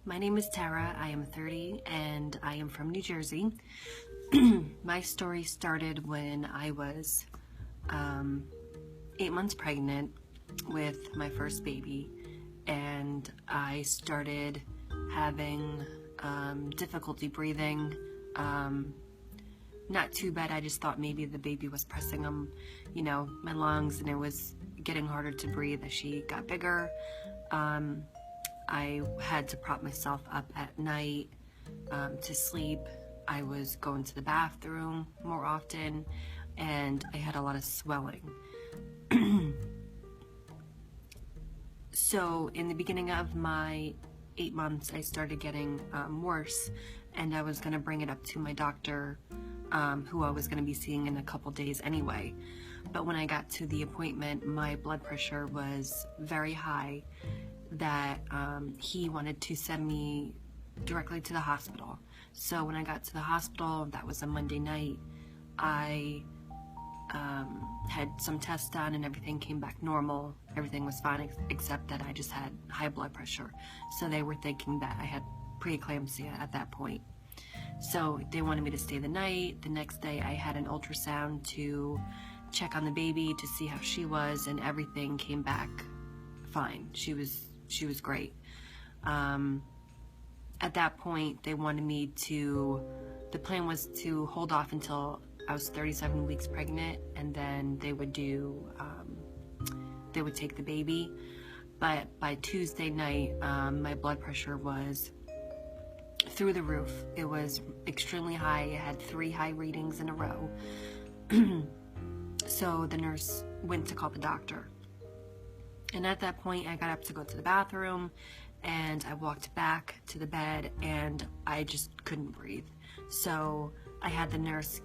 My name is Tara. I am 30 and I am from New Jersey. My story started when I was 8 months pregnant with my first baby, and I started having difficulty breathing. Not too bad. I just thought maybe the baby was pressing on, my lungs, and it was getting harder to breathe as she got bigger. I had to prop myself up at night to sleep. I was going to the bathroom more often, and I had a lot of swelling. So in the beginning of my 8 months, I started getting worse, and I was going to bring it up to my doctor, who I was going to be seeing in a couple days anyway. But when I got to the appointment, my blood pressure was very high, that he wanted to send me directly to the hospital. So when I got to the hospital, that was a Monday night, I had some tests done and everything came back normal. Everything was fine except that I just had high blood pressure. So they were thinking that I had preeclampsia at that point. So they wanted me to stay the night. The next day I had an ultrasound to check on the baby to see how she was, and everything came back fine. She was great. At that point, they wanted me to, the plan was to hold off until I was 37 weeks pregnant, and then they would take the baby. But by Tuesday night, my blood pressure was through the roof. It was extremely high. I had 3 high readings in a row. So the nurse went to call the doctor. And at that point, I got up to go to the bathroom, and I walked back to the bed, and I just couldn't breathe. So I had the nurse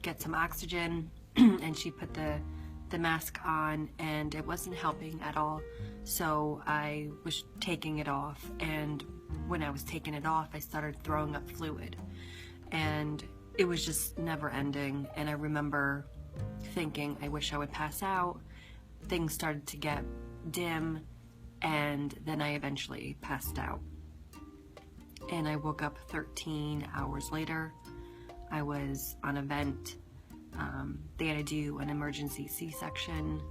get some oxygen, and she put the mask on, and it wasn't helping at all. So I was taking it off, and when I was taking it off, I started throwing up fluid, and it was just never ending. And I remember thinking, I wish I would pass out. Things started to get dim, and then I eventually passed out. And I woke up 13 hours later. I was on a vent. They had to do an emergency C-section,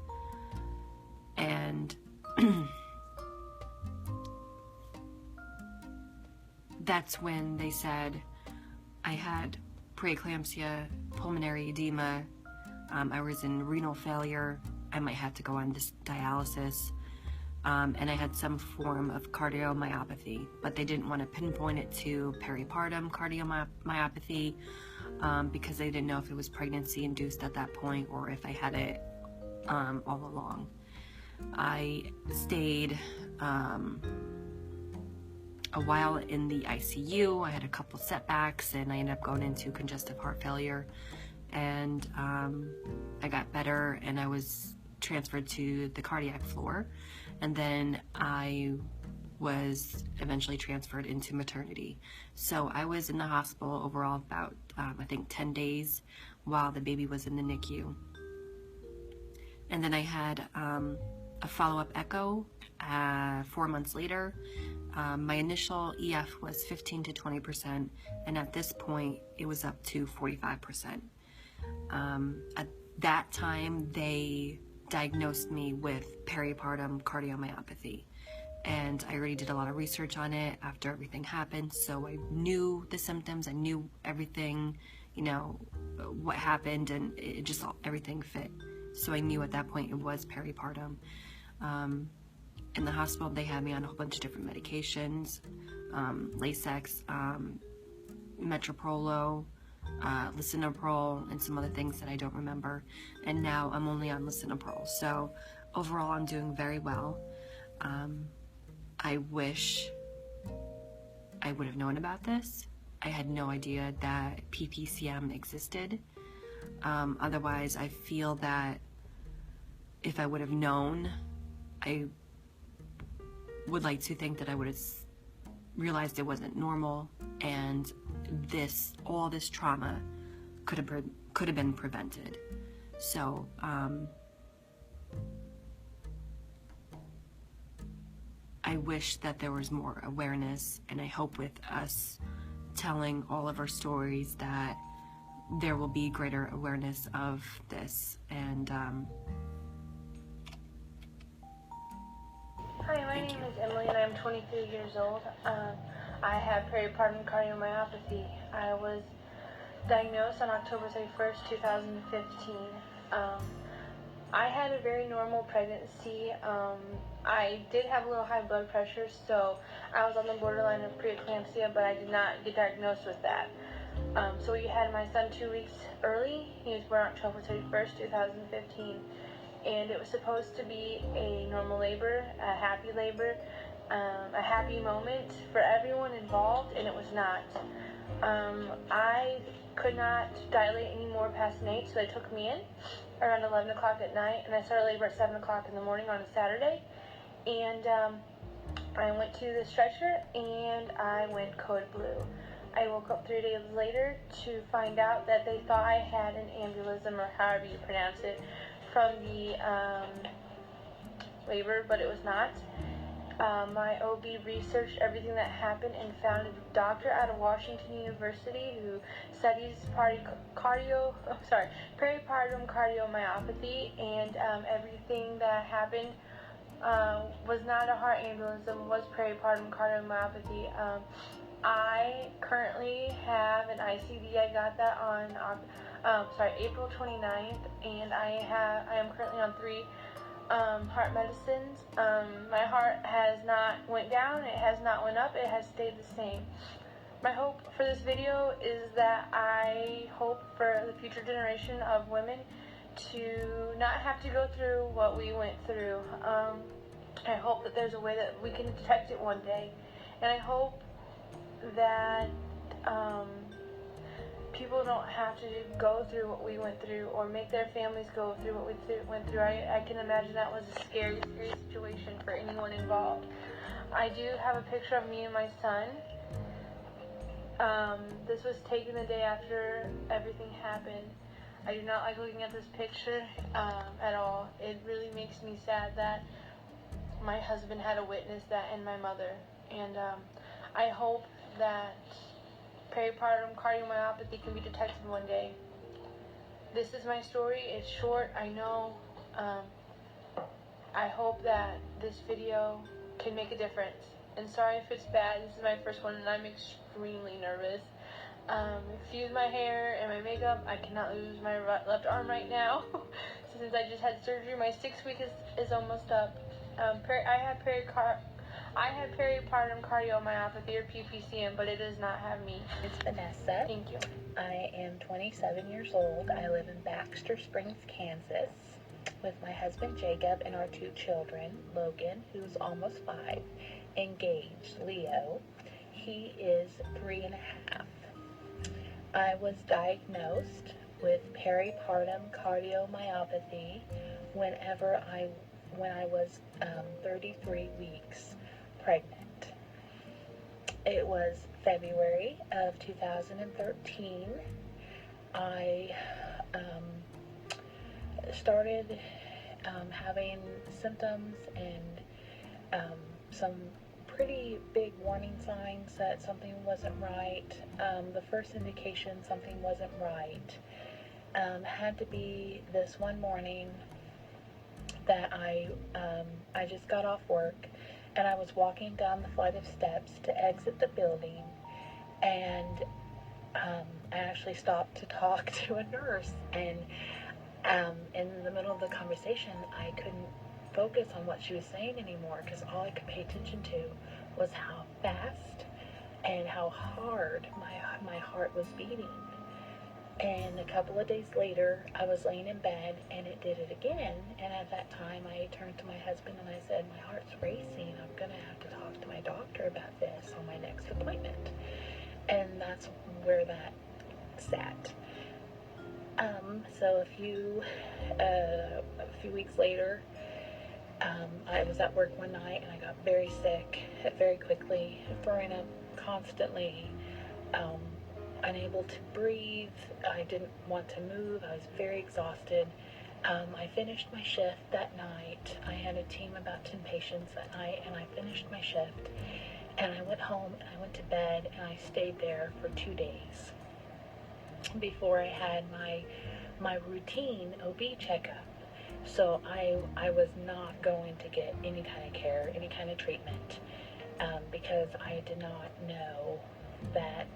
and that's when they said I had preeclampsia, pulmonary edema, I was in renal failure, I might have to go on dialysis, and I had some form of cardiomyopathy, but they didn't want to pinpoint it to peripartum cardiomyopathy, because they didn't know if it was pregnancy induced at that point or if I had it all along. I stayed a while in the ICU. I had a couple setbacks, and I ended up going into congestive heart failure, and I got better, and I was transferred to the cardiac floor, and then I was eventually transferred into maternity. So I was in the hospital overall about I think 10 days while the baby was in the NICU. And then I had a follow-up echo 4 months later. My initial EF was 15 to 20%, and at this point it was up to 45%. At that time they diagnosed me with peripartum cardiomyopathy, and I already did a lot of research on it after everything happened, so I knew the symptoms, I knew everything, what happened, and it just everything fit. So I knew at that point it was peripartum. In the hospital, they had me on a whole bunch of different medications, Lasix, Metoprolol, lisinopril, and some other things that I don't remember. And now I'm only on lisinopril. So overall, I'm doing very well. I wish I would have known about this. I had no idea that PPCM existed. Otherwise, I feel that if I would have known, I would like to think that I would have realized it wasn't normal, and all this trauma could have been prevented. So I wish that there was more awareness, and I hope with us telling all of our stories that there will be greater awareness of this. And Hi, my name is Emily and I'm 23 years old. I have peripartum cardiomyopathy. I was diagnosed on October 31st, 2015. I had a very normal pregnancy. I did have a little high blood pressure, so I was on the borderline of preeclampsia, but I did not get diagnosed with that. So we had my son 2 weeks early. He was born October 31st, 2015. And it was supposed to be a normal labor, a happy labor, a happy moment for everyone involved, and it was not. I could not dilate anymore past an 8, so they took me in around 11 o'clock at night, and I started labor at 7 o'clock in the morning on a Saturday. And I went to the stretcher, and I went code blue. I woke up 3 days later to find out that they thought I had an aneurysm, or however you pronounce it, from the labor, but it was not. My OB researched everything that happened and found a doctor out of Washington University who studies peripartum cardiomyopathy, and everything that happened was not a heart aneurysm, was peripartum cardiomyopathy. I currently have an ICD. I got that on April 29th, and I am currently on 3 heart medicines. My heart has not went down, it has not went up, it has stayed the same. My hope for this video is that I hope for the future generation of women to not have to go through what we went through. I hope that there's a way that we can detect it one day, and I hope that people don't have to go through what we went through, or make their families go through what we went through. I can imagine that was a scary, scary situation for anyone involved. I do have a picture of me and my son. This was taken the day after everything happened. I do not like looking at this picture at all. It really makes me sad that my husband had to witness that, and my mother. And I hope that peripartum cardiomyopathy can be detected one day. This is my story. It's short, I know. I hope that this video can make a difference. And sorry if it's bad. This is my first one, and I'm extremely nervous. Excuse my hair and my makeup. I cannot lose my left arm right now. Since I just had surgery, my 6th week is almost up. I had peripartum cardiomyopathy, or PPCM, but it does not have me. It's Vanessa. Thank you. I am 27 years old. I live in Baxter Springs, Kansas, with my husband Jacob and our 2 children, Logan, who's almost 5, engaged, Leo. He is 3 and a half. I was diagnosed with peripartum cardiomyopathy when I was 33 weeks pregnant. It was February of 2013. I started having symptoms and some pretty big warning signs that something wasn't right. The first indication something wasn't right had to be this one morning that I just got off work, and I was walking down the flight of steps to exit the building, and I actually stopped to talk to a nurse, and in the middle of the conversation I couldn't focus on what she was saying anymore, because all I could pay attention to was how fast and how hard my heart was beating. And a couple of days later, I was laying in bed, and it did it again. And at that time, I turned to my husband and I said, my heart's racing. I'm going to have to talk to my doctor about this on my next appointment. And that's where that sat. So a few weeks later, I was at work one night, and I got very sick very quickly, throwing up constantly, unable to breathe. I didn't want to move. I was very exhausted. I finished my shift that night. I had a team of about 10 patients that night, and I finished my shift. And I went home and I went to bed and I stayed there for 2 days before I had my routine OB checkup. So I was not going to get any kind of care, any kind of treatment, because I did not know that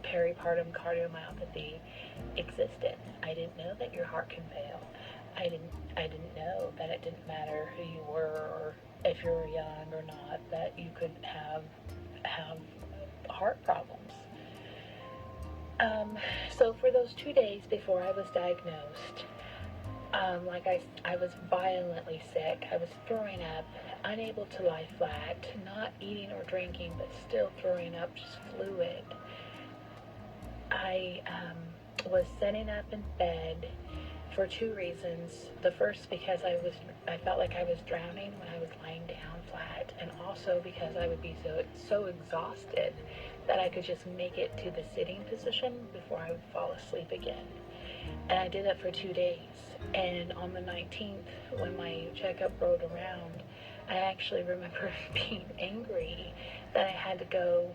peripartum cardiomyopathy existed. I didn't know that your heart can fail. I didn't know that it didn't matter who you were or if you were young or not, that you could have heart problems. So for those 2 days before I was diagnosed, I was violently sick. I was throwing up, unable to lie flat, not eating or drinking, but still throwing up just fluid. I was sitting up in bed for 2 reasons. The first, because I felt like I was drowning when I was lying down flat, and also because I would be so exhausted that I could just make it to the sitting position before I would fall asleep again. And I did that for 2 days. And on the 19th, when my checkup rolled around, I actually remember being angry that I had to go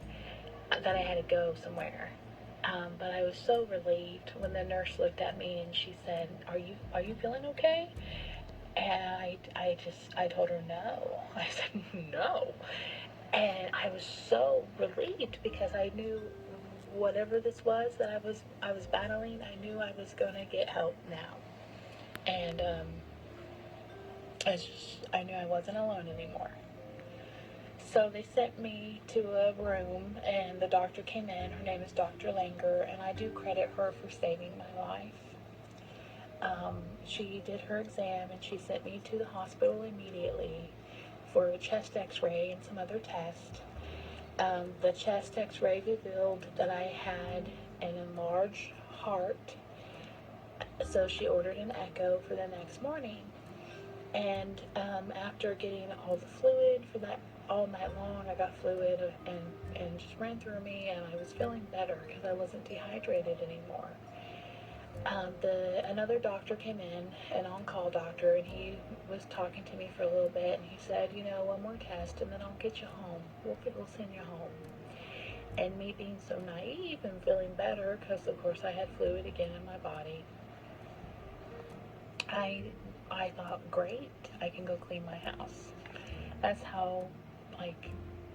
somewhere. But I was so relieved when the nurse looked at me and she said, "Are you feeling okay?" And I told her no. I said no. And I was so relieved because I knew whatever this was that I was battling, I knew I was going to get help now. And I knew I wasn't alone anymore. So they sent me to a room, and the doctor came in. Her name is Dr. Langer, and I do credit her for saving my life. She did her exam, and she sent me to the hospital immediately for a chest x-ray and some other tests. The chest x-ray revealed that I had an enlarged heart, so she ordered an echo for the next morning. And after getting all the fluid for that all night long, I got fluid and just ran through me, and I was feeling better because I wasn't dehydrated anymore. Another doctor came in, an on-call doctor, and he was talking to me for a little bit, and he said, one more test, and then I'll get you home. We'll send you home. And me being so naive and feeling better, because of course I had fluid again in my body, I thought, great, I can go clean my house. That's how,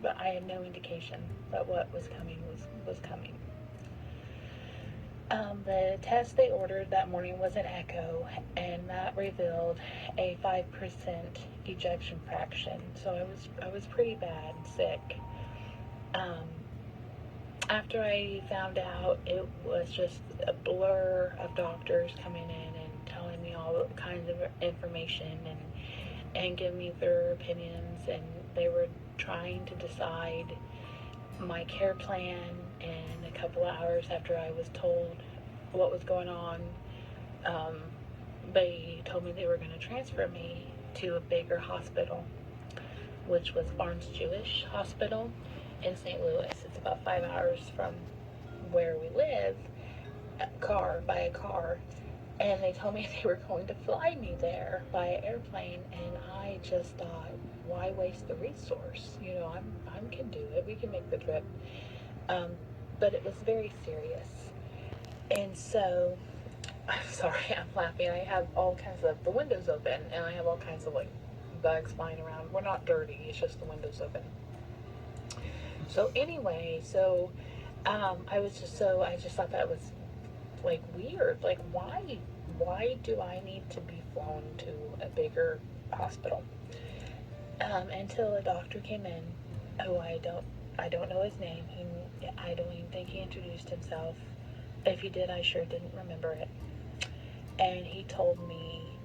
but I had no indication that what was coming was coming. The test they ordered that morning was an echo, and that revealed a 5% ejection fraction. So I was pretty bad and sick. After I found out, it was just a blur of doctors coming in and telling me all kinds of information and giving me their opinions, and they were trying to decide my care plan. And a couple of hours after I was told what was going on, they told me they were going to transfer me to a bigger hospital, which was Barnes Jewish Hospital in St. Louis. It's about 5 hours from where we live, by a car. And they told me they were going to fly me there by airplane, and I just thought, why waste the resource? I can do it. We can make the trip. But it was very serious. And so, I'm sorry, I'm laughing. I have all kinds of, the windows open, and I have all kinds of bugs flying around. We're not dirty, it's just the windows open. So anyway, I just thought that was weird. Why do I need to be flown to a bigger hospital? Until a doctor came in, who I don't know his name, I don't even think he introduced himself. If he did, I sure didn't remember it. And he told me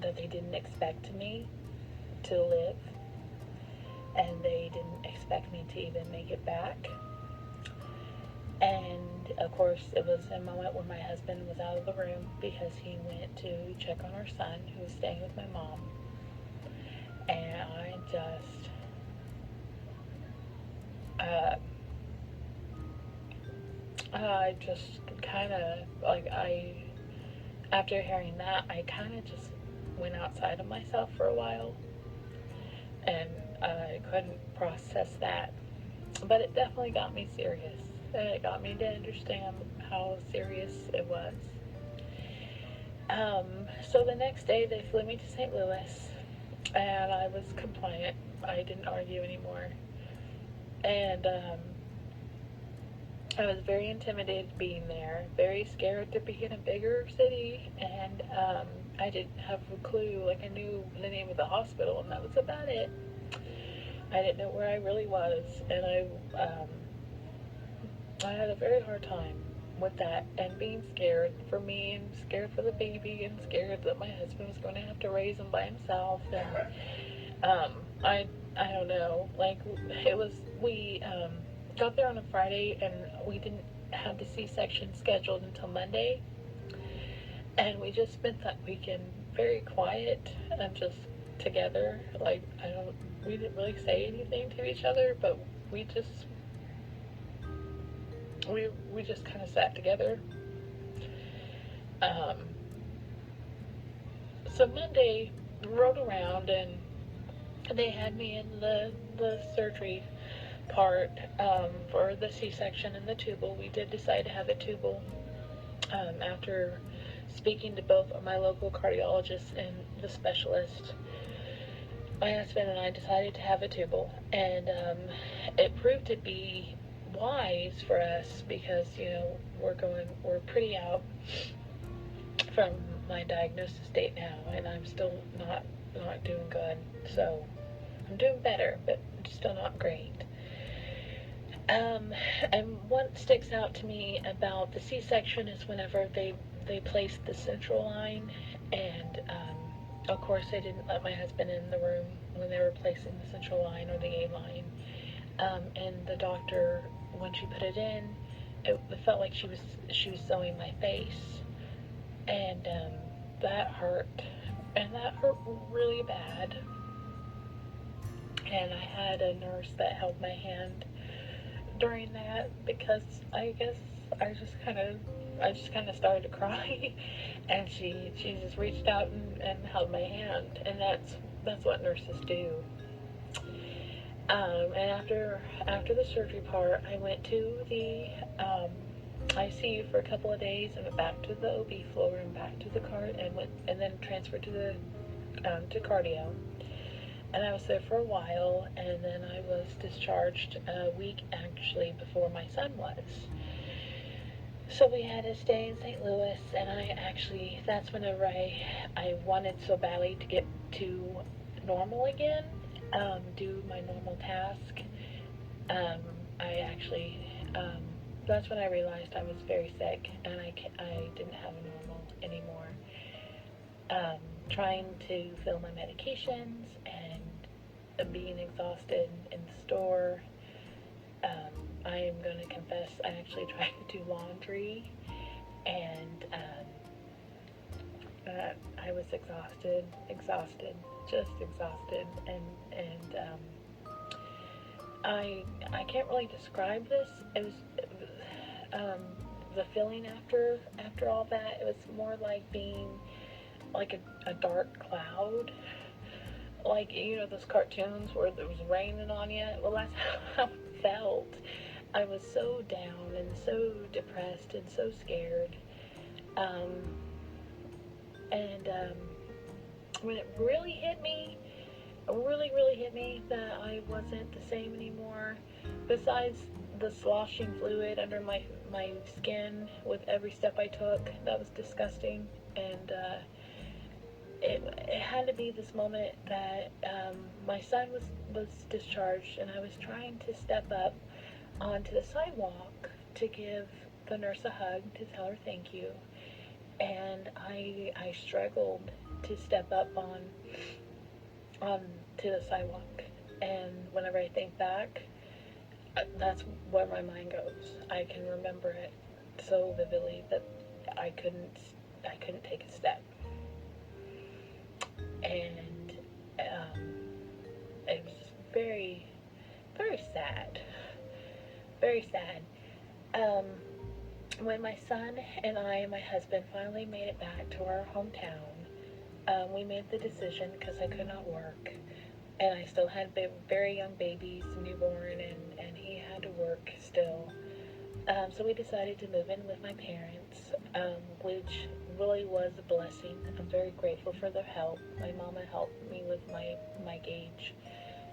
that they didn't expect me to live, and they didn't expect me to even make it back. And of course, it was a moment when my husband was out of the room because he went to check on our son, who was staying with my mom. And I just, I just kind of, like, after hearing that, I kind of just went outside of myself for a while, and I couldn't process that. But it definitely got me serious, and it got me to understand how serious it was. So the next day they flew me to St. Louis, and I was compliant. I didn't argue anymore. And I was very intimidated being there, very scared to be in a bigger city, and I didn't have a clue. Like, I knew the name of the hospital, and that was about it. I didn't know where I really was, and I had a very hard time with that, and being scared for me, and scared for the baby, and scared that my husband was going to have to raise him by himself, and um, I I don't know, like, we got there on a Friday, and we didn't have the C-section scheduled until Monday, and we just spent that weekend very quiet and just together. Like, we didn't really say anything to each other, but we just we just kind of sat together. Um, so Monday rolled around, and they had me in the surgery part for the C-section and the tubal. We did decide to have a tubal after speaking to both my local cardiologist and the specialist. My husband and I decided to have a tubal, and it proved to be wise for us because, we're pretty out from my diagnosis date now, and I'm still not doing good. So I'm doing better, but still not great. And what sticks out to me about the C-section is whenever they placed the central line, and of course they didn't let my husband in the room when they were placing the central line or the A line. And the doctor, when she put it in, it felt like she was sewing my face, and that hurt, and that hurt really bad. And I had a nurse that held my hand during that because I guess I just kind of started to cry, and she just reached out and held my hand, and that's what nurses do. And after the surgery part, I went to the ICU for a couple of days, and went back to the OB floor and back to the card, and then transferred to the to cardio. And I was there for a while, and then I was discharged a week actually before my son was. So we had to stay in St. Louis, and that's whenever I wanted so badly to get to normal again, do my normal task. I actually, that's when I realized I was very sick, and I didn't have normal anymore. Trying to fill my medications, and being exhausted in the store. I am going to confess, I actually tried to do laundry, and I was exhausted, just exhausted, and I can't really describe this. It was the feeling after all that. It was more like being like a dark cloud, like, those cartoons where it was raining on you. Well, that's how it felt. I was so down and so depressed and so scared. And when it really hit me, really hit me that I wasn't the same anymore, besides the sloshing fluid under my skin with every step I took, that was disgusting. And it had to be this moment that my son was discharged, and I was trying to step up onto the sidewalk to give the nurse a hug to tell her thank you, and I struggled to step up on to the sidewalk. And whenever I think back, that's where my mind goes. I can remember it so vividly that I couldn't take a step. And it was just very, very sad. Very sad. when my son and I and my husband finally made it back to our hometown, we made the decision, because I could not work, and I still had very young babies, newborn, and he had to work still. So we decided to move in with my parents, which really was a blessing. I'm very grateful for their help. My mama helped me with my gauge.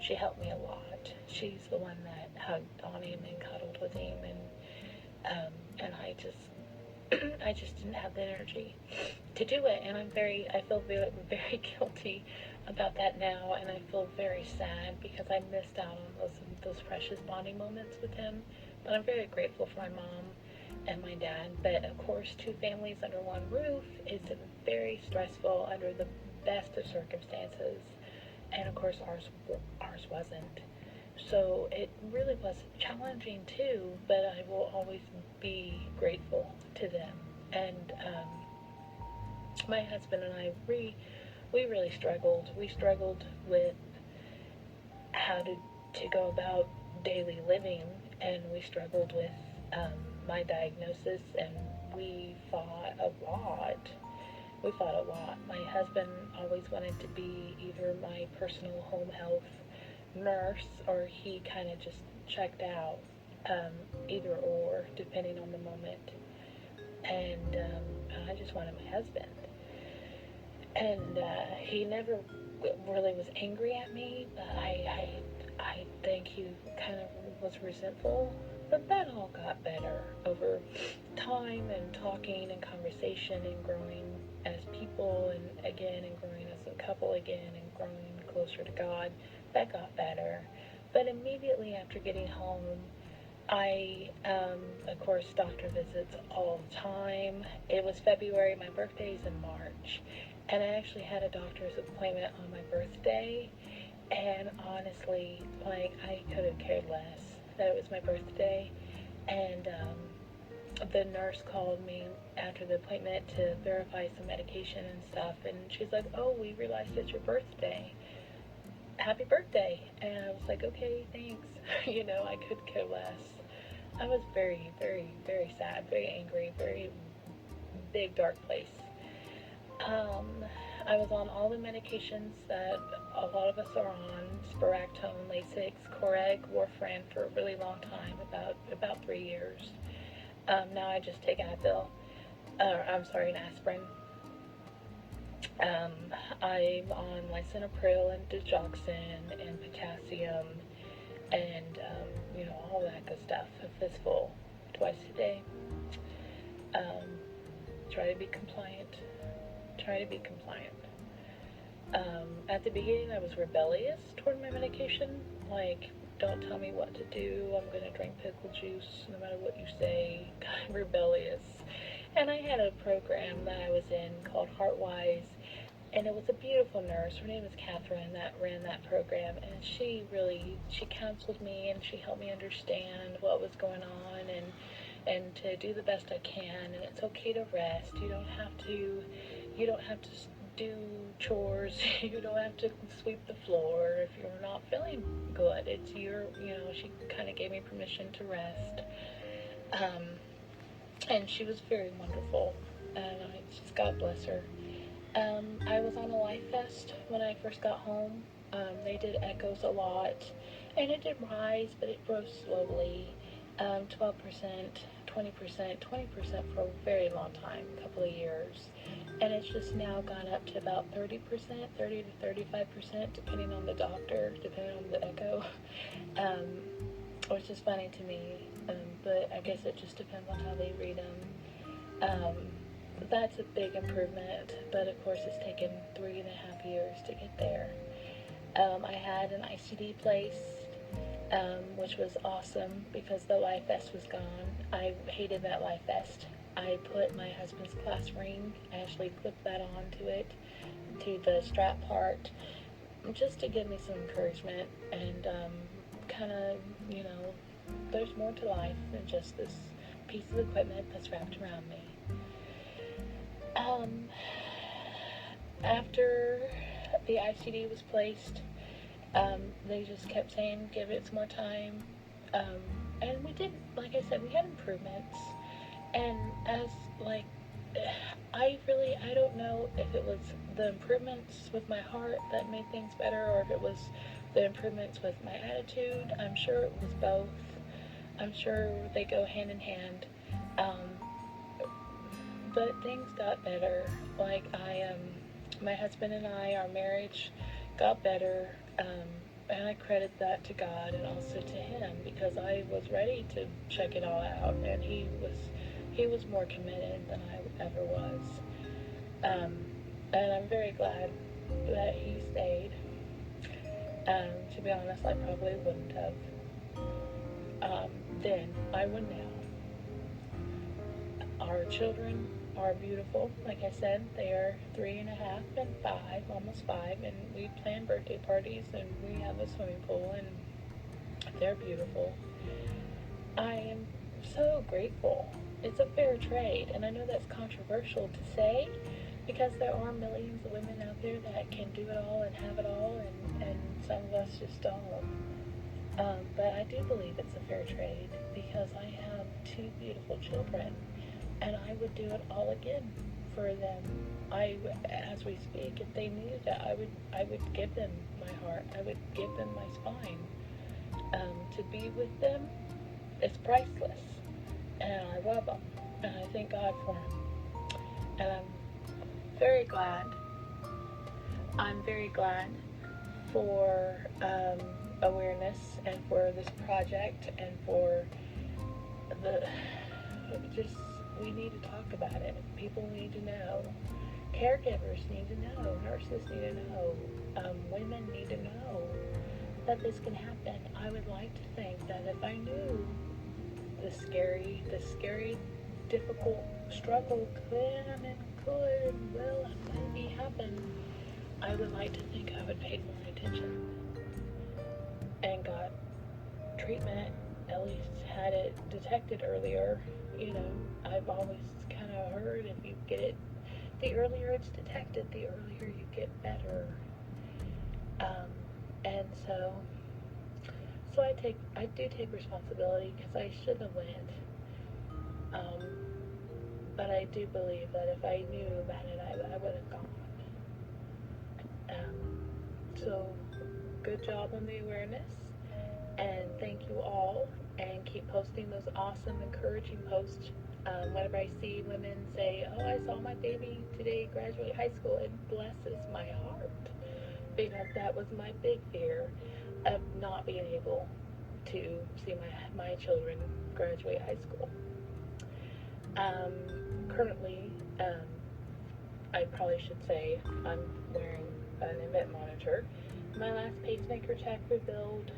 She helped me a lot. She's the one that hugged on him and cuddled with him, and I just didn't have the energy to do it, and I feel very, very guilty about that now, and I feel very sad because I missed out on those precious bonding moments with him. But I'm very grateful for my mom and my dad. But of course, 2 families under one roof is very stressful under the best of circumstances, and of course ours wasn't. So it really was challenging too, but I will always be grateful to them. And my husband and I, we really struggled. We struggled with how to go about daily living, and we struggled with my diagnosis, and we fought a lot. My husband always wanted to be either my personal home health nurse, or he kind of just checked out, either or, depending on the moment. And I just wanted my husband. And he never really was angry at me, but I think he kind of was resentful. But that all got better over time, and talking and conversation and growing as people, and growing as a couple again, and growing closer to God. That got better. But immediately after getting home, I, of course, doctor visits all the time. It was February, my birthday's in March, and I actually had a doctor's appointment on my birthday, and honestly, like, I could have cared less that it was my birthday. And the nurse called me after the appointment to verify some medication and stuff, and she's like, "Oh, we realized it's your birthday. Happy birthday." And I was like, "Okay, thanks." I could care less. I was very, very, very sad, very angry, very big dark place. I was on all the medications that a lot of us are on: Spiractone, Lasix, Coreg, Warfarin for a really long time, about 3 years. Now I just take Advil, an aspirin. I'm on lisinopril and digoxin and potassium, and all that good stuff. A fistful twice a day. Try to be compliant. At the beginning, I was rebellious toward my medication. Like, don't tell me what to do. I'm going to drink pickle juice no matter what you say. Kind of rebellious. And I had a program that I was in called Heartwise, and it was a beautiful nurse. Her name is Catherine that ran that program, and she counseled me, and she helped me understand what was going on, and to do the best I can. And it's okay to rest. You don't have to do chores. You don't have to sweep the floor if you're not feeling good. It's she kind of gave me permission to rest. And she was very wonderful, and God bless her. I was on a life vest when I first got home. They did echoes a lot, and it did rise, but it rose slowly. 12%, 20%, 20% for a very long time, a couple of years. And it's just now gone up to about 30%, 30 to 35%, depending on the doctor, depending on the echo, which is funny to me, but I guess it just depends on how they read them. That's a big improvement, but of course it's taken 3.5 years to get there. I had an ICD placed, which was awesome because the life vest was gone. I hated that life vest. I put my husband's class ring, I actually clipped that onto it, to the strap part, just to give me some encouragement, and kind of, there's more to life than just this piece of equipment that's wrapped around me. After the ICD was placed, they just kept saying, give it some more time, and we did. Like I said, we had improvements, And as like, I don't know if it was the improvements with my heart that made things better, or if it was the improvements with my attitude. I'm sure it was both. I'm sure they go hand in hand. Um, but things got better. Like my husband and I, our marriage got better. And I credit that to God and also to him, because I was ready to check it all out, and he was more committed than I ever was. And I'm very glad that he stayed. To be honest, I probably wouldn't have. Then I would now. Our children are beautiful. Like I said, they are 3.5 and 5, almost 5, and we plan birthday parties, and we have a swimming pool, and they're beautiful. I am so grateful. It's a fair trade, and I know that's controversial to say, because there are millions of women out there that can do it all and have it all, and some of us just don't. But I do believe it's a fair trade, because I have 2 beautiful children, and I would do it all again for them. As we speak, if they needed it, I would give them my heart. I would give them my spine. To be with them, it's priceless, and I love them, and I thank God for them. And I'm very glad. I'm very glad for awareness, and for this project, and for we need to talk about it. People need to know. Caregivers need to know. Nurses need to know. Women need to know that this can happen. I would like to think that if I knew the scary, difficult struggle will maybe happen, I would like to think I would pay more attention and got treatment, at least had it detected earlier. I've always kind of heard, if you get it, the earlier it's detected, the earlier you get better. And so I do take responsibility, because I should have went. But I do believe that if I knew about it, I would have gone. So good job on the awareness, and thank you all, and keep posting those awesome, encouraging posts. Whenever I see women say, "Oh, I saw my baby today graduate high school," it blesses my heart, because that was my big fear, of not being able to see my children graduate high school. Currently, I probably should say I'm wearing an event monitor. My last pacemaker check revealed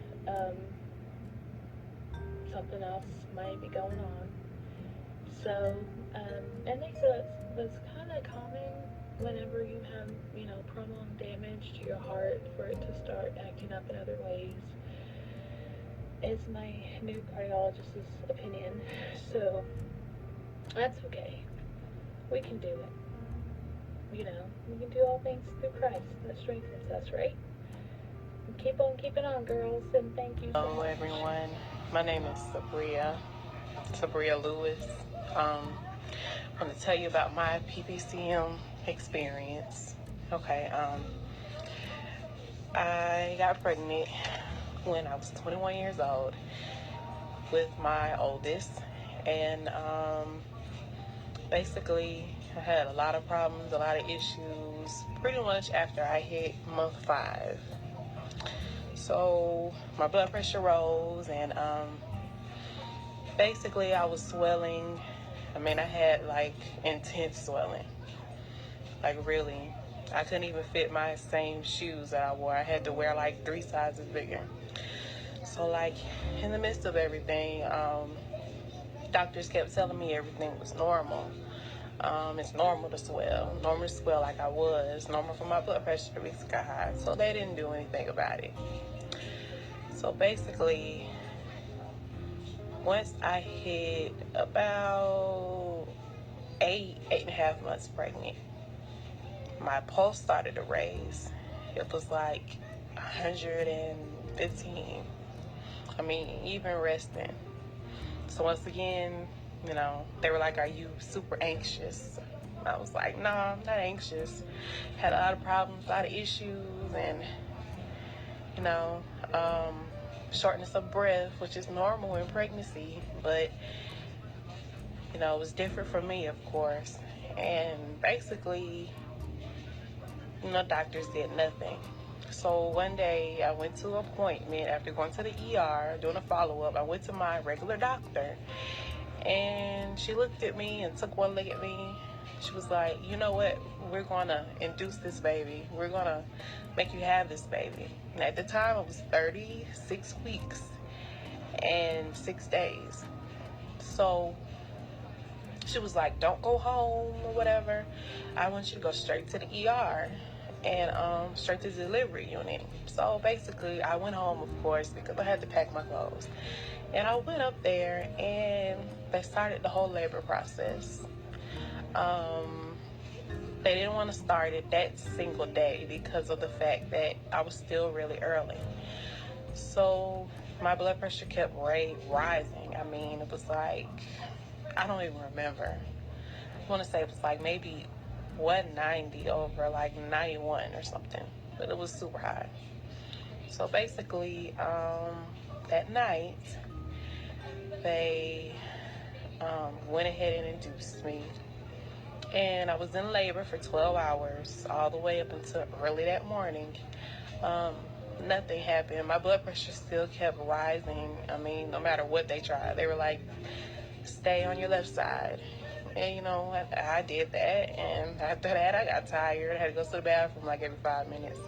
something else might be going on. So, and they said that's kind of common whenever you have, prolonged damage to your heart, for it to start acting up in other ways. It's my new cardiologist's opinion, so that's okay. We can do it. We can do all things through Christ that strengthens us, right? Keep on keeping on, girls, and thank you so much. Hello, everyone. My name is Supriya Lewis. I'm going to tell you about my PPCM experience. Okay, I got pregnant when I was 21 years old with my oldest, and basically I had a lot of problems, a lot of issues, pretty much after I hit month 5. So my blood pressure rose, and basically I was swelling. I had like intense swelling, like really. I couldn't even fit my same shoes that I wore. I had to wear like 3 sizes bigger. So like in the midst of everything, doctors kept telling me everything was normal. It's normal to swell like I was, normal for my blood pressure to be sky high. So they didn't do anything about it. So basically, once I hit about 8.5 months pregnant, my pulse started to raise. It was like 115. Even resting. So once again, You know, they were like, are you super anxious? I was like, nah, I'm not anxious. Had a lot of problems, a lot of issues, and, you know, shortness of breath, which is normal in pregnancy, but, you know, it was different for me, of course. And basically, you know, doctors did nothing. So one day I went to an appointment after going to the ER, doing a follow-up. I went to my regular doctor, and she looked at me and took one look at me. She was like, you know what? We're going to induce this baby. We're going to make you have this baby. And at the time, I was 36 weeks and 6 days. So she was like, don't go home or whatever. I want you to go straight to the ER and straight to the delivery unit. So basically, I went home, of course, because I had to pack my clothes. And I went up there, and they started the whole labor process. They didn't want to start it that single day because of the fact that I was still really early. So my blood pressure kept rising. I mean, it was like, I don't even remember. I want to say it was like maybe 190 over like 91 or something, but it was super high. So basically, that night, they went ahead and induced me. And I was in labor for 12 hours, all the way up until early that morning. Nothing happened. My blood pressure still kept rising. I mean, no matter what they tried. They were like, stay on your left side. And, you know, I did that. And after that, I got tired. I had to go to the bathroom like every 5 minutes.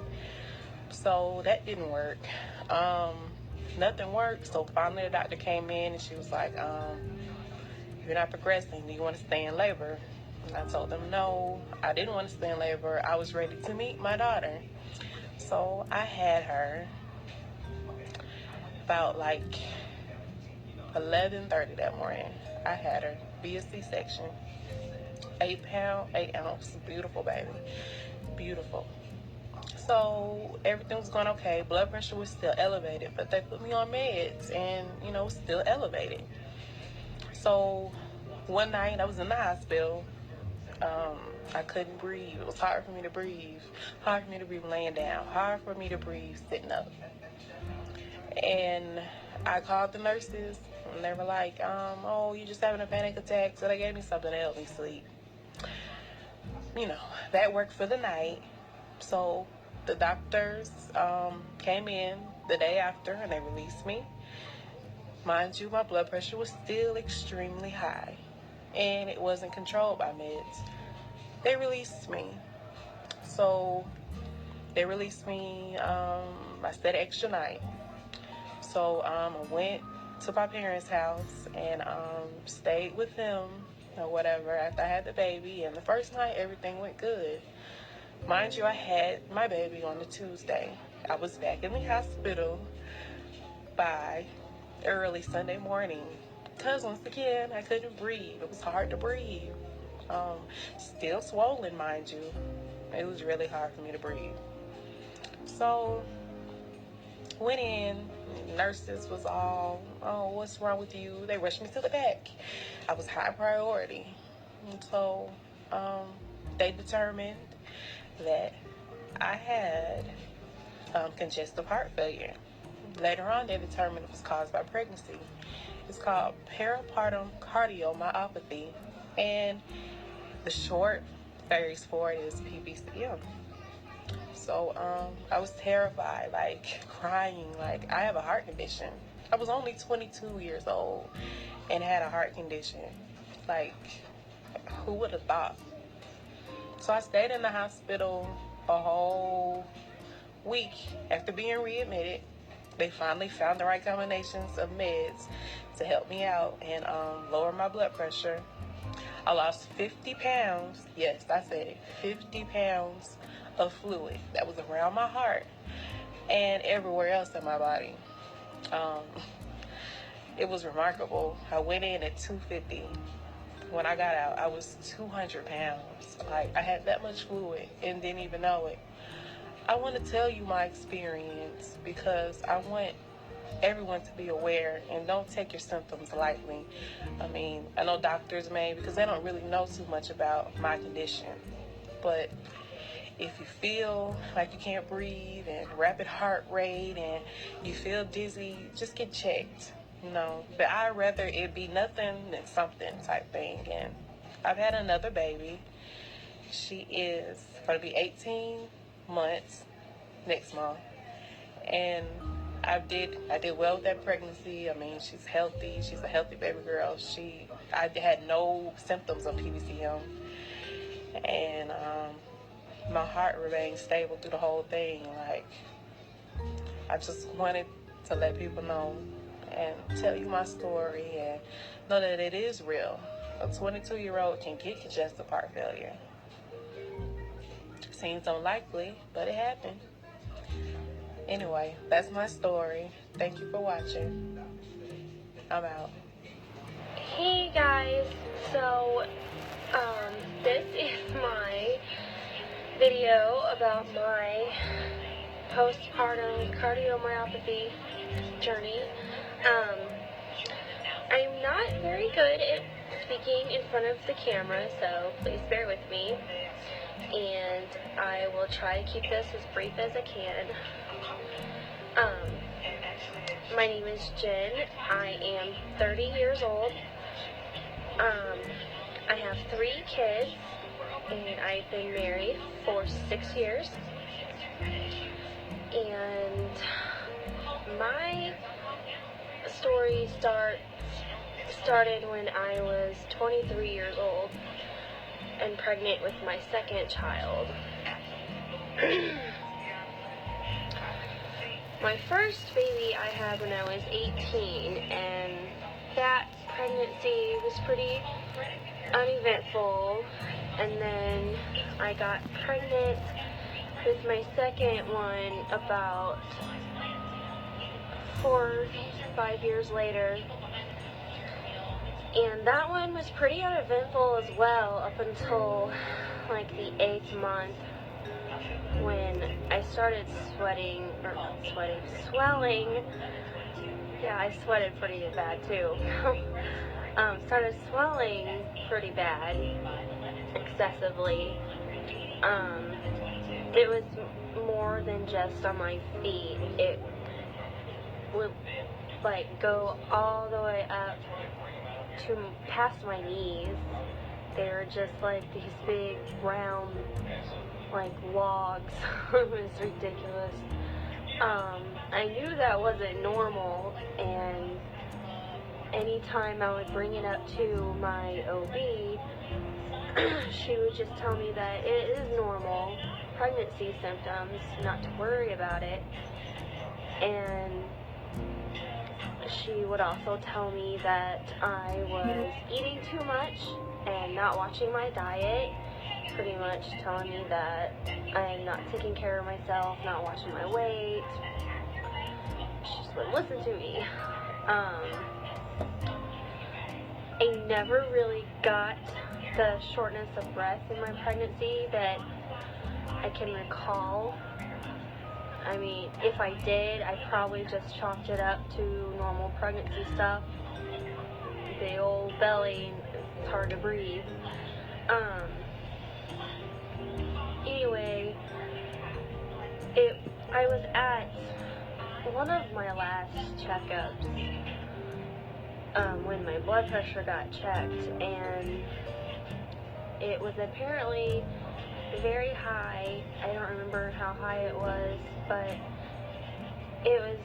So that didn't work. Nothing worked. So finally the doctor came in and she was like, you're not progressing. Do you want to stay in labor? And I told them no, I didn't want to stay in labor. I was ready to meet my daughter. So I had her about like 11:30 that morning. I had her be a C-section. 8 pound, 8 ounce, beautiful baby, beautiful. So everything was going okay. Blood pressure was still elevated, but they put me on meds and, you know, still elevated. So one night I was in the hospital. I couldn't breathe. It was hard for me to breathe. Hard for me to breathe laying down. Hard for me to breathe sitting up. And I called the nurses, and they were like, oh, you're just having a panic attack. So they gave me something to help me sleep. You know, that worked for the night. So the doctors came in the day after, and they released me. Mind you, my blood pressure was still extremely high, and it wasn't controlled by meds. They released me. So they released me, I stayed an extra night. So I went to my parents' house and stayed with them or whatever after I had the baby. And the first night, everything went good. Mind you, I had my baby on a Tuesday. I was back in the hospital by early Sunday morning because once again, I couldn't breathe. It was hard to breathe. Still swollen, mind you. It was really hard for me to breathe. So went in, nurses was all, oh, what's wrong with you? They rushed me to the back. I was high priority. And so they determined that I had congestive heart failure. Later on, they determined it was caused by pregnancy. It's called Peripartum Cardiomyopathy, and the short phrase for it is PPCM. So I was terrified, like crying, like I have a heart condition. I was only 22 years old and had a heart condition. Like, who would have thought? So I stayed in the hospital a whole week after being readmitted. They finally found the right combinations of meds to help me out and lower my blood pressure. I lost 50 pounds. Yes, I said it. 50 pounds of fluid that was around my heart and everywhere else in my body. It was remarkable. I went in at 250. When I got out, I was 200 pounds. Like, I had that much fluid and didn't even know it. I want to tell you my experience because I want everyone to be aware and don't take your symptoms lightly. I mean, I know doctors may, because they don't really know too much about my condition, but if you feel like you can't breathe and rapid heart rate and you feel dizzy, just get checked, you know. But I'd rather it be nothing than something type thing. And I've had another baby. She is going to be 18 months next month. And I did well with that pregnancy. I mean, she's healthy. She's a healthy baby girl. I had no symptoms of PPCM. And my heart remained stable through the whole thing. Like, I just wanted to let people know and tell you my story and know that it is real. A 22-year-old can get congestive heart failure. Seems unlikely, but it happened. Anyway, that's my story. Thank you for watching. I'm out. Hey guys, so this is my video about my postpartum cardiomyopathy journey. I'm not very good at speaking in front of the camera, so please bear with me, and I will try to keep this as brief as I can. My name is Jen. I am 30 years old. I have 3 kids, and I've been married for 6 years. And my story started when I was 23 years old and pregnant with my second child. My first baby I had when I was 18, and that pregnancy was pretty uneventful. And then I got pregnant with my second one about 4 or 5 years later. And that one was pretty uneventful as well up until like the 8th month, when I started swelling. Yeah, I sweated pretty bad too. Started swelling pretty bad, excessively. It was more than just on my feet. It would like go all the way up to past my knees. They were just like these big round like logs. It was ridiculous. I knew that wasn't normal, and anytime I would bring it up to my OB, she would just tell me that it is normal pregnancy symptoms, not to worry about it. And she would also tell me that I was eating too much and not watching my diet, pretty much telling me that I'm not taking care of myself, not watching my weight. She just wouldn't listen to me. I never really got the shortness of breath in my pregnancy that I can recall. I mean, if I did, I probably just chalked it up to normal pregnancy stuff. The old belly, it's hard to breathe. Anyway, I was at one of my last checkups when my blood pressure got checked, and it was apparently very high. I don't remember how high it was, but it was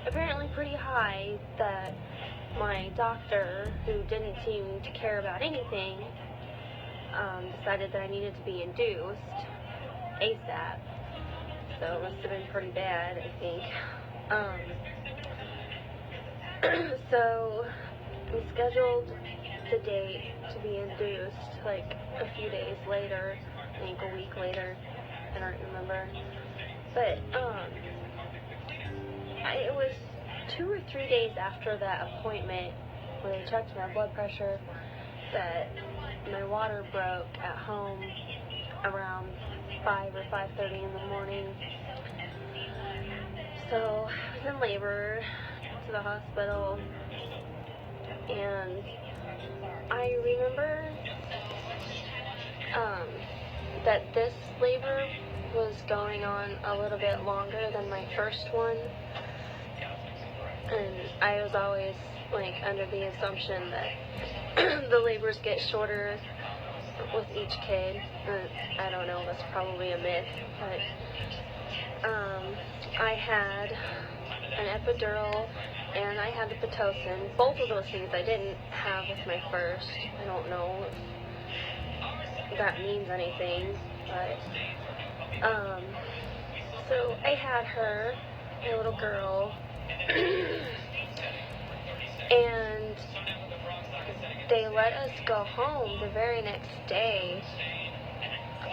apparently pretty high that my doctor, who didn't seem to care about anything, decided that I needed to be induced ASAP. So it must have been pretty bad, I think. So we scheduled the date to be induced like a few days later, I think a week later, I don't remember. But it was 2 or 3 days after that appointment, when they checked my blood pressure, that my water broke at home around 5 or 5:30 in the morning. So I was in labor, to the hospital, and I remember that this labor was going on a little bit longer than my first one, and I was always like under the assumption that the labors get shorter with each kid. I don't know, that's probably a myth, but I had an epidural and I had the Pitocin. Both of those things I didn't have with my first. I don't know if that means anything, but so I had her, my little girl, and they let us go home the very next day.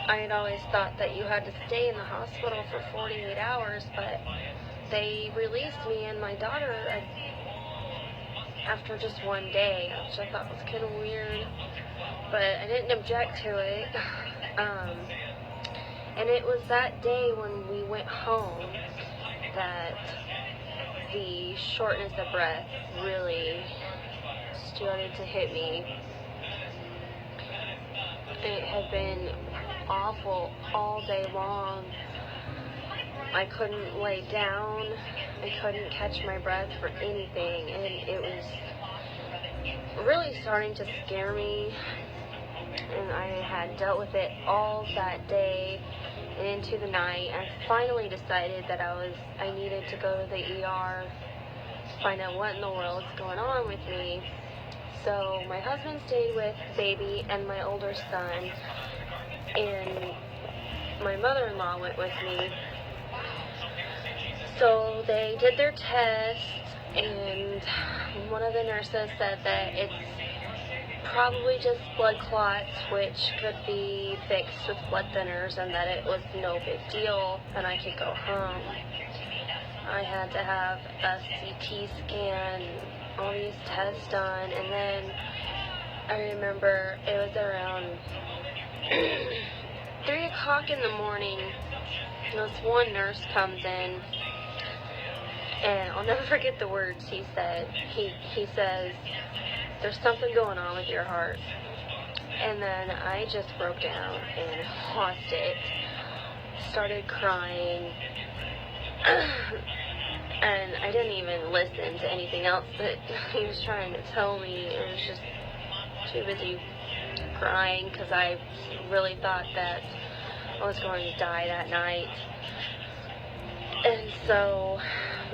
I had always thought that you had to stay in the hospital for 48 hours, but they released me and my daughter after just one day, which I thought was kind of weird, but I didn't object to it. And it was that day when we went home that the shortness of breath really started to hit me. It had been awful all day long. I couldn't lay down. I couldn't catch my breath for anything, and it was really starting to scare me. And I had dealt with it all that day and into the night. I finally decided that I needed to go to the ER, find out what in the world's going on with me. So my husband stayed with baby and my older son, and my mother-in-law went with me. So they did their tests, and one of the nurses said that it's probably just blood clots, which could be fixed with blood thinners, and that it was no big deal, and I could go home. I had to have a CT scan, all these tests done, and then I remember it was around 3 o'clock in the morning. This one nurse comes in, and I'll never forget the words he said. He says, "There's something going on with your heart." And then I just broke down and lost it. Started crying. And I didn't even listen to anything else that he was trying to tell me. I was just too busy crying because I really thought that I was going to die that night. And so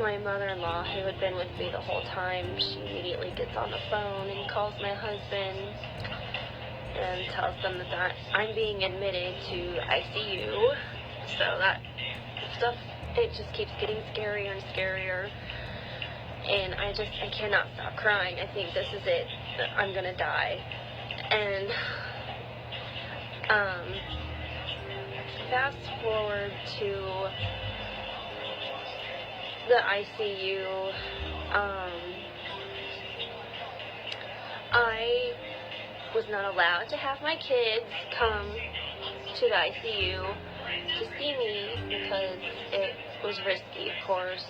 my mother-in-law, who had been with me the whole time, she immediately gets on the phone and calls my husband and tells them that I'm being admitted to ICU. So that stuff, it just keeps getting scarier and scarier. And I cannot stop crying. I think this is it. I'm gonna die. And fast forward to the ICU. I was not allowed to have my kids come to the ICU to see me because it was risky, of course.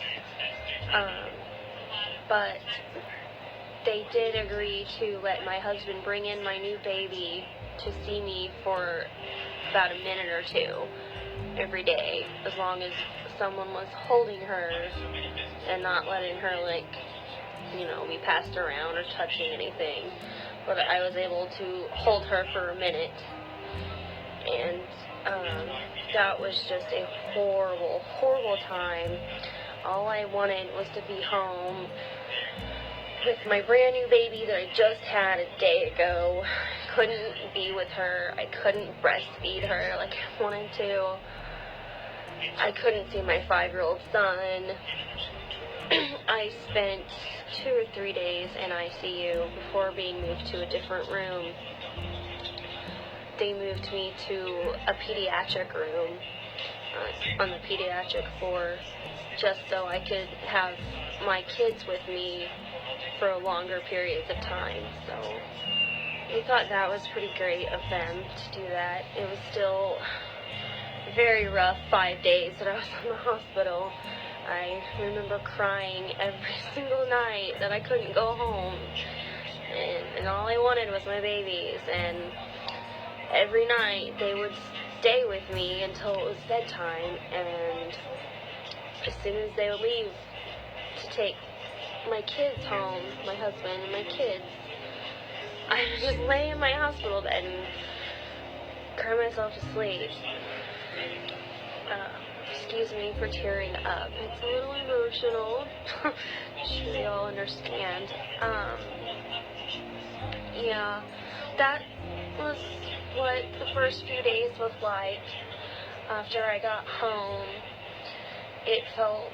But they did agree to let my husband bring in my new baby to see me for about a minute or two every day, as long as someone was holding her and not letting her, be passed around or touching anything. But I was able to hold her for a minute, and that was just a horrible, horrible time. All I wanted was to be home with my brand new baby that I just had a day ago. I couldn't be with her. I couldn't breastfeed her like I wanted to. I couldn't see my 5-year-old son. I spent 2 or 3 days in ICU before being moved to a different room. They moved me to a pediatric room on the pediatric floor just so I could have my kids with me for longer periods of time. So I thought that was pretty great of them to do that. It was still very rough 5 days that I was in the hospital. I remember crying every single night that I couldn't go home, and all I wanted was my babies, and every night they would stay with me until it was bedtime, and as soon as they would leave to take my kids home, my husband and my kids, I would just lay in my hospital bed and cry myself to sleep. Excuse me for tearing up. It's a little emotional. I'm sure you all understand. Yeah, that was what the first few days was like. After I got home, it felt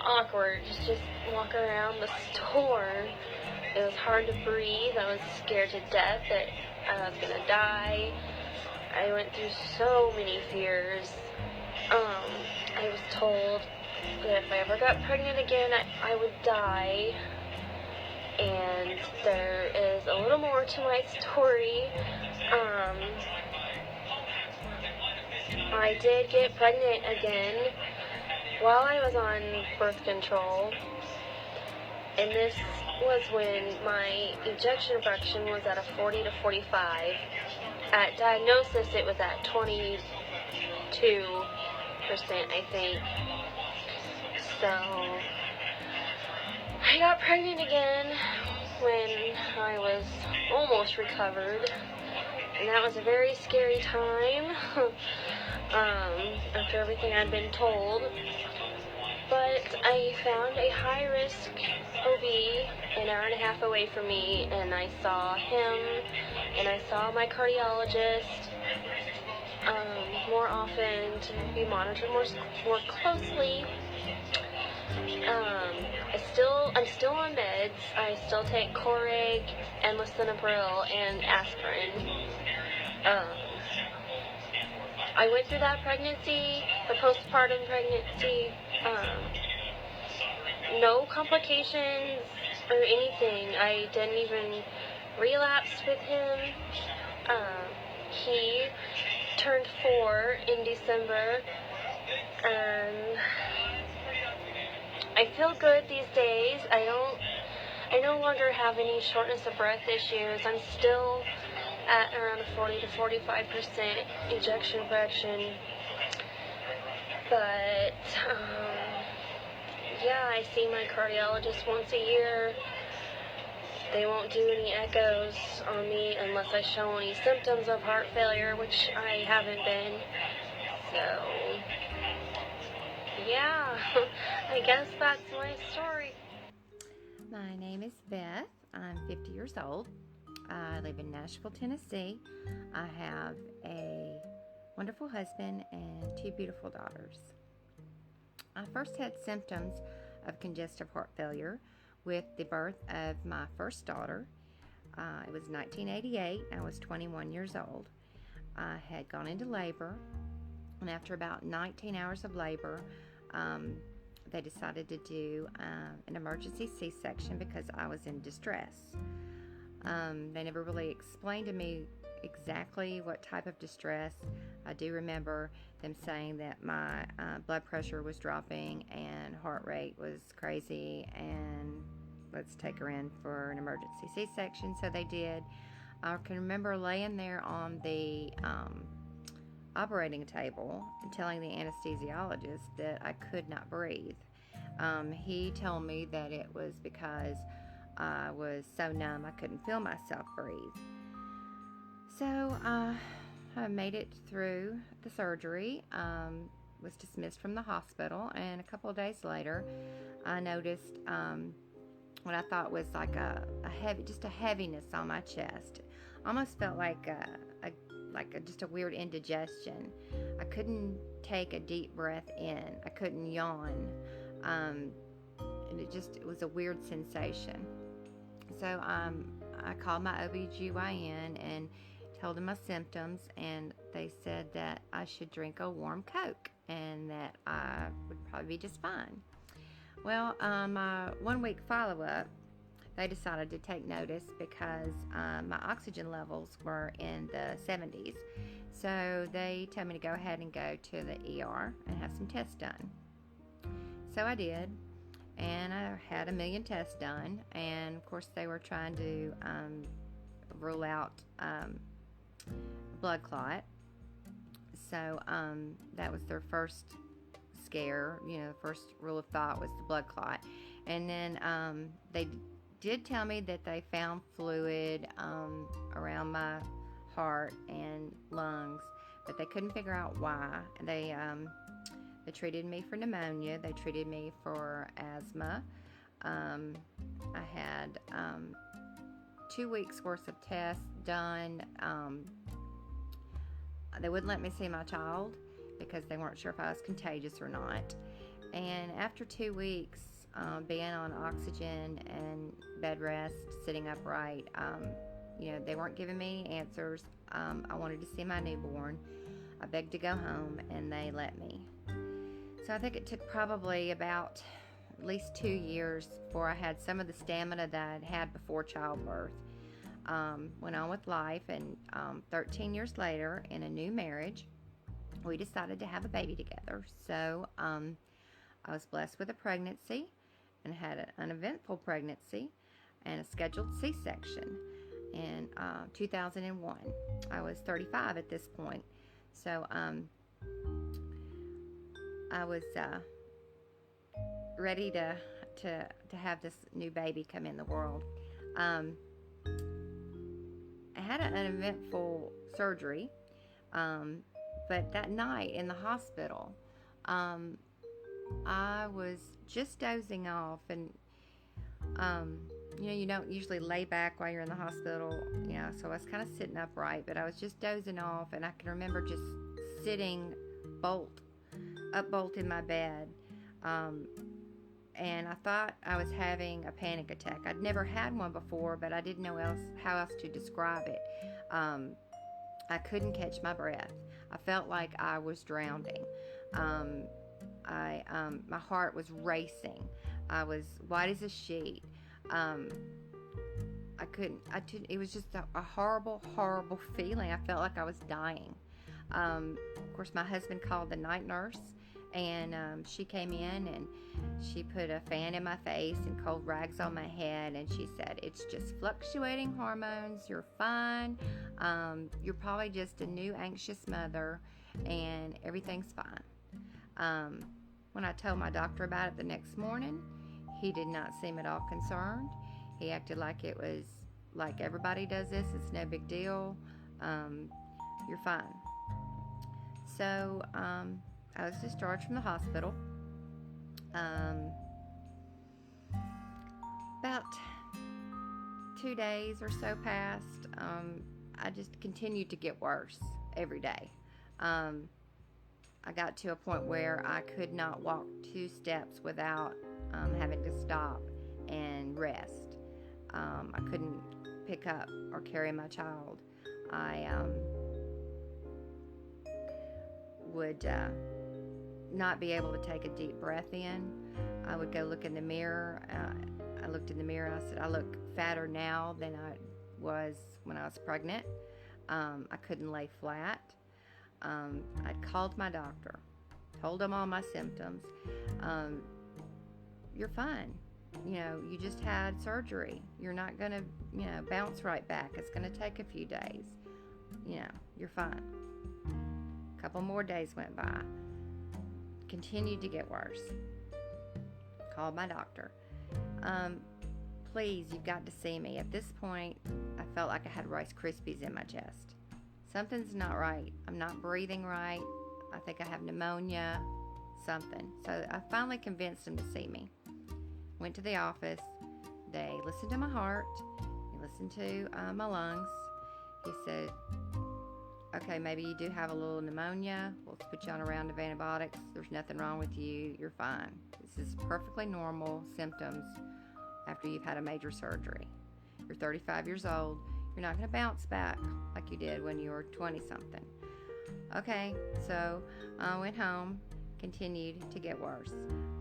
awkward to just walk around the store. It was hard to breathe. I was scared to death that I was gonna die. I went through so many fears. I was told that if I ever got pregnant again, I would die. And there is a little more to my story. I did get pregnant again while I was on birth control. And this was when my ejection fraction was at a 40 to 45. At diagnosis, it was at 22%, I think. So I got pregnant again when I was almost recovered, and that was a very scary time after everything I'd been told. But I found a high-risk OB an hour and a half away from me, and I saw him, and I saw my cardiologist more often to be monitored more closely. I'm still on meds. I still take Coreg and lisinopril and aspirin. I went through that pregnancy, the postpartum pregnancy, no complications or anything. I didn't even relapse with him. He turned 4 in December, and I feel good these days. I no longer have any shortness of breath issues. I'm still at around a 40 to 45% ejection fraction. But, yeah, I see my cardiologist once a year. They won't do any echoes on me unless I show any symptoms of heart failure, which I haven't been. So, yeah, I guess that's my story. My name is Beth. I'm 50 years old. I live in Nashville, Tennessee. I have a wonderful husband and 2 beautiful daughters. I first had symptoms of congestive heart failure with the birth of my first daughter. It was 1988. I was 21 years old. I had gone into labor, and after about 19 hours of labor, they decided to do an emergency C-section because I was in distress. They never really explained to me exactly what type of distress. I do remember them saying that my blood pressure was dropping and heart rate was crazy, and let's take her in for an emergency C-section. So they did. I can remember laying there on the operating table and telling the anesthesiologist that I could not breathe. He told me that it was because I was so numb I couldn't feel myself breathe. So I made it through the surgery, was dismissed from the hospital, and a couple of days later I noticed what I thought was like a heaviness on my chest. Almost felt like just a weird indigestion. I couldn't take a deep breath in. I couldn't yawn. And it was a weird sensation. So I called my OBGYN and told them my symptoms, and they said that I should drink a warm Coke and that I would probably be just fine. Well, my 1-week follow-up, they decided to take notice because my oxygen levels were in the 70s. So they told me to go ahead and go to the ER and have some tests done. so I did, and I had 1,000,000 tests done, and of course they were trying to rule out blood clot. So that was their first scare. The first rule of thought was the blood clot. And then they did tell me that they found fluid around my heart and lungs, but they couldn't figure out why. They treated me for pneumonia. They treated me for asthma. I had 2 weeks worth of tests done. They wouldn't let me see my child because they weren't sure if I was contagious or not. And after 2 weeks being on oxygen and bed rest, sitting upright, they weren't giving me any answers. I wanted to see my newborn. I begged to go home, and they let me. So I think it took probably about at least 2 years before I had some of the stamina that I'd had before childbirth. Went on with life, and 13 years later, in a new marriage, we decided to have a baby together. So I was blessed with a pregnancy and had an uneventful pregnancy and a scheduled C-section in 2001. I was 35 at this point. So I was ready to have this new baby come in the world. I had an uneventful surgery, but that night in the hospital, I was just dozing off, and you don't usually lay back while you're in the hospital, so I was kind of sitting upright, but I was just dozing off, and I can remember just sitting bolt in my bed, and I thought I was having a panic attack. I'd never had one before, but I didn't know how else to describe it. I couldn't catch my breath. I felt like I was drowning. My heart was racing. I was white as a sheet. It was just a horrible, horrible feeling. I felt like I was dying. Of course, my husband called the night nurse, and she came in, and she put a fan in my face and cold rags on my head, and she said, "It's just fluctuating hormones. You're fine. You're probably just a new anxious mother, and everything's fine." When I told my doctor about it the next morning, he did not seem at all concerned. He acted like it was like everybody does this. It's no big deal. You're fine. So I was discharged from the hospital. About 2 days or so passed. I just continued to get worse every day. I got to a point where I could not walk 2 steps without having to stop and rest. I couldn't pick up or carry my child. I would not be able to take a deep breath in. I would go look in the mirror. I looked in the mirror. I said, "I look fatter now than I was when I was pregnant." I couldn't lay flat. I'd called my doctor, told him all my symptoms. "You're fine. You just had surgery. You're not going to, bounce right back. It's going to take a few days. You're fine." A couple more days went by. Continued to get worse. Called my doctor. "Please, you've got to see me." At this point, I felt like I had Rice Krispies in my chest. Something's not right. I'm not breathing right. I think I have pneumonia, something. So I finally convinced him to see me. Went to the office. They listened to my heart. They listened to my lungs. He said, "Okay, maybe you do have a little pneumonia. We'll put you on a round of antibiotics. There's nothing wrong with you. You're fine. This is perfectly normal symptoms after you've had a major surgery. You're 35 years old. You're not going to bounce back like you did when you were 20-something. Okay, so I went home, continued to get worse.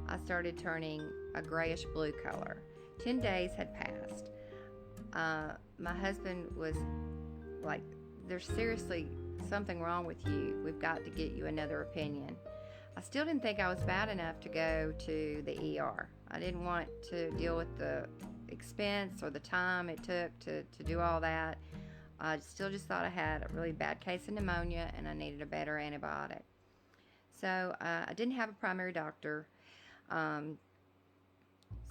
I started turning a grayish blue color. 10 days had passed. My husband was like, "There's seriously something wrong with you. We've got to get you another opinion." I still didn't think I was bad enough to go to the ER. I didn't want to deal with the expense or the time it took to do all that. I still just thought I had a really bad case of pneumonia and I needed a better antibiotic. So I didn't have a primary doctor,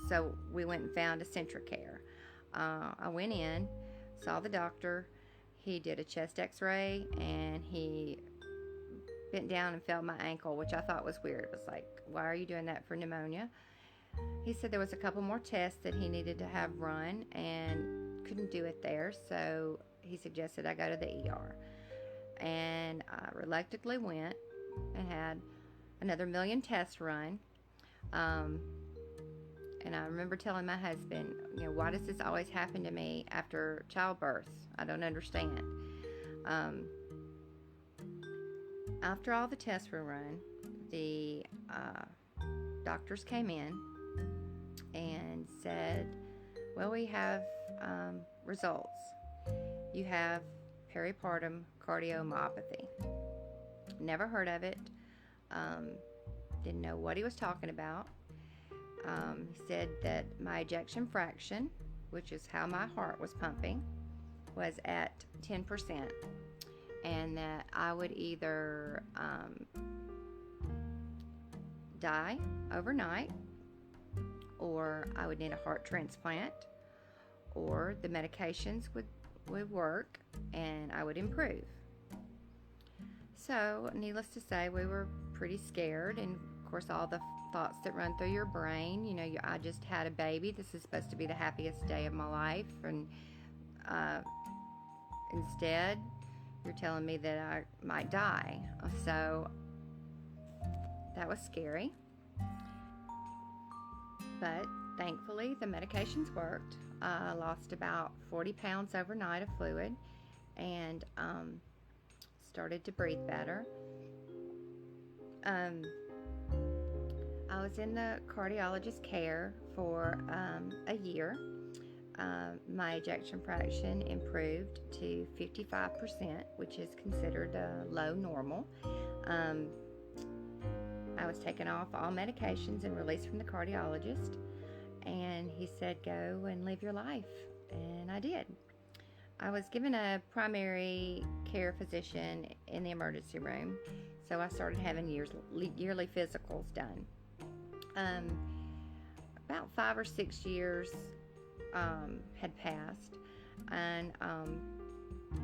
so we went and found a Centricare. I went in, saw the doctor. He did a chest x-ray and he bent down and felt my ankle, which I thought was weird. It was like, why are you doing that for pneumonia? He said there was a couple more tests that he needed to have run and couldn't do it there, so he suggested I go to the ER. And I reluctantly went and had another million tests run. And I remember telling my husband, why does this always happen to me after childbirth? I don't understand. After all the tests were run, the doctors came in and said, well, we have results. You have peripartum cardiomyopathy. Never heard of it. Didn't know what he was talking about. He said that my ejection fraction, which is how my heart was pumping, was at 10%, and that I would either die overnight, or I would need a heart transplant, or the medications would work and I would improve. So, needless to say, we were pretty scared, and of course all the thoughts that run through your brain, I just had a baby, this is supposed to be the happiest day of my life, and instead you're telling me that I might die. So that was scary, but thankfully the medications worked. I lost about 40 pounds overnight of fluid and started to breathe better. I was in the cardiologist care for a year. My ejection fraction improved to 55%, which is considered low normal. I was taken off all medications and released from the cardiologist, and he said, go and live your life, and I did. I was given a primary care physician in the emergency room, so I started having yearly physicals done. About 5 or 6 years had passed, and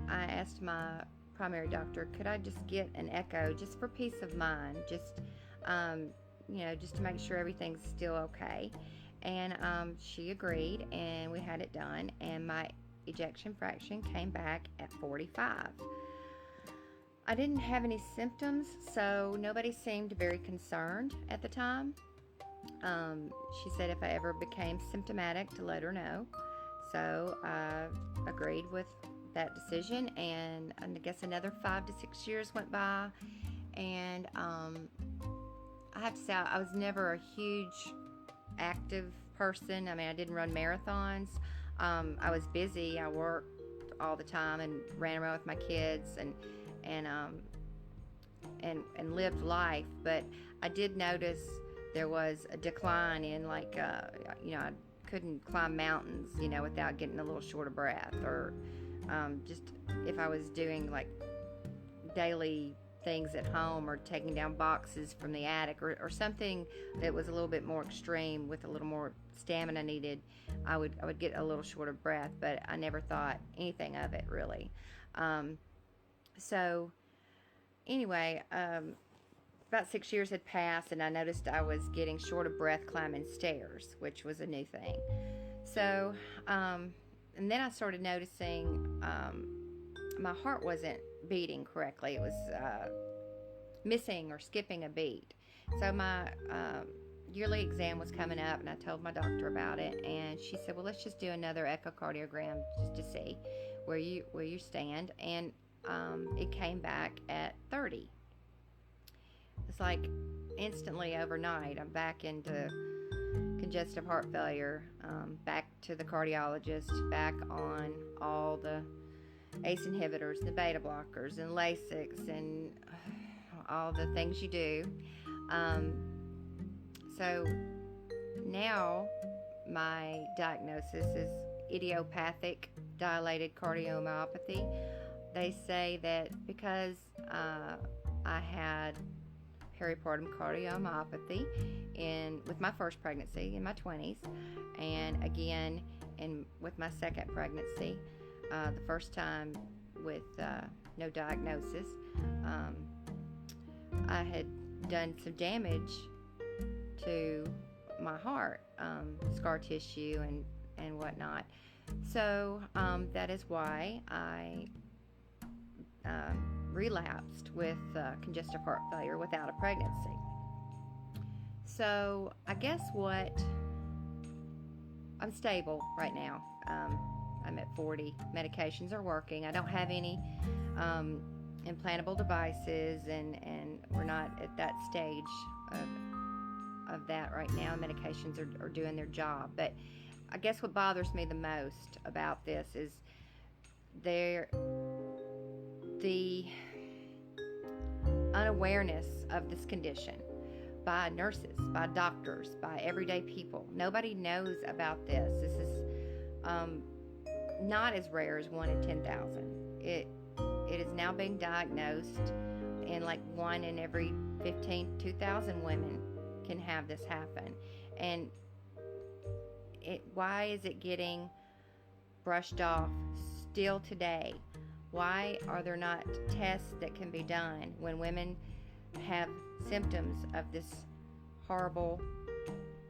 I asked my primary doctor, could I just get an echo just for peace of mind, just to make sure everything's still okay. And she agreed, and we had it done, and my ejection fraction came back at 45. I didn't have any symptoms, so nobody seemed very concerned at the time. She said if I ever became symptomatic to let her know. So I agreed with that decision, and I guess another 5 to 6 years went by, and I have to say I was never a huge active person. I mean, I didn't run marathons. I was busy. I worked all the time and ran around with my kids and lived life. But I did notice there was a decline in I couldn't climb mountains, without getting a little short of breath, or just if I was doing like daily things at home or taking down boxes from the attic or something that was a little bit more extreme with a little more stamina needed, I would get a little short of breath, but I never thought anything of it really. So anyway, about 6 years had passed, and I noticed I was getting short of breath climbing stairs, which was a new thing. So and then I started noticing my heart wasn't beating correctly. It was missing or skipping a beat. So my yearly exam was coming up, and I told my doctor about it, and she said, well, let's just do another echocardiogram just to see where you stand. And it came back at 30. It's like instantly overnight I'm back into congestive heart failure, back to the cardiologist, back on all the ACE inhibitors, the beta blockers, and Lasix, and all the things you do. So now my diagnosis is idiopathic dilated cardiomyopathy. They say that because I had peripartum cardiomyopathy with my first pregnancy in my 20s, and again with my second pregnancy, the first time with no diagnosis, I had done some damage to my heart, scar tissue and whatnot. So that is why I relapsed with congestive heart failure without a pregnancy. So I guess I'm stable right now. I'm at 40. Medications are working. I don't have any implantable devices, and we're not at that stage of that right now. Medications are doing their job. But I guess what bothers me the most about this is the unawareness of this condition by nurses, by doctors, by everyday people. Nobody knows about this. This is not as rare as 1 in 10,000. It is now being diagnosed in like 1 in every 2,000 women can have this happen. And why is it getting brushed off still today? Why are there not tests that can be done when women have symptoms of this horrible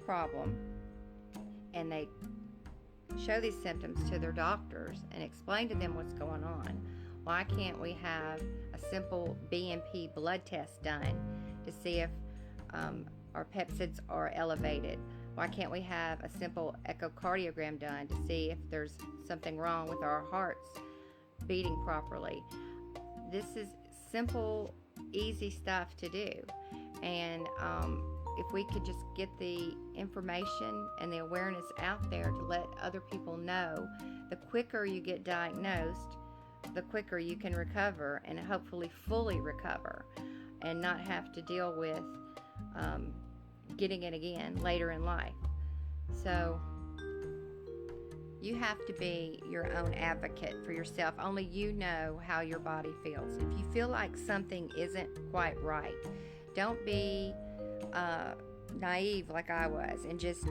problem, and they show these symptoms to their doctors and explain to them what's going on? Why can't we have a simple BNP blood test done to see if our peptides are elevated? Why can't we have a simple echocardiogram done to see if there's something wrong with our hearts beating properly? This is simple, easy stuff to do. And if we could just get the information and the awareness out there to let other people know, the quicker you get diagnosed, the quicker you can recover, and hopefully fully recover, and not have to deal with getting it again later in life. So you have to be your own advocate for yourself. Only you know how your body feels. If you feel like something isn't quite right, don't be naive like I was and just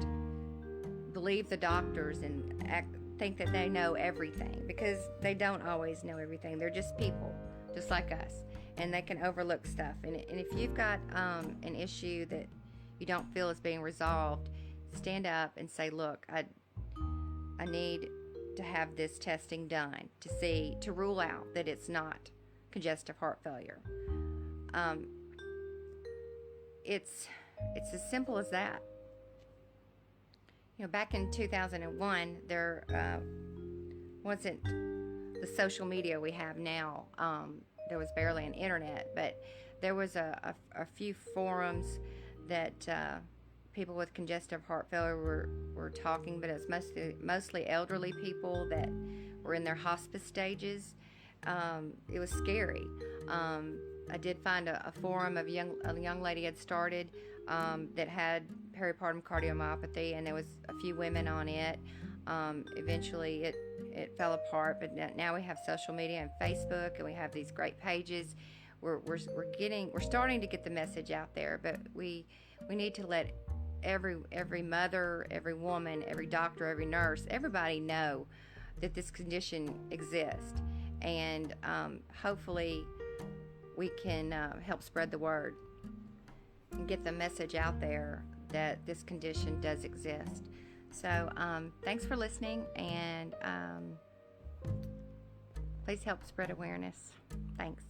believe the doctors and think that they know everything, because they don't always know everything. They're just people, just like us, and they can overlook stuff. And if you've got an issue that you don't feel is being resolved, stand up and say, look, I need to have this testing done to rule out that it's not congestive heart failure. It's as simple as that. You know, back in 2001, there wasn't the social media we have now. There was barely an internet, but there was a few forums that people with congestive heart failure were talking, but it was mostly elderly people that were in their hospice stages. It was scary. I did find a forum of a young lady had started that had peripartum cardiomyopathy, and there was a few women on it. Eventually it fell apart, but now we have social media and Facebook, and we have these great pages. We're starting to get the message out there, but we need to let every mother, every woman, every doctor, every nurse, everybody know that this condition exists, and hopefully we can help spread the word and get the message out there that this condition does exist. So thanks for listening, and please help spread awareness. Thanks.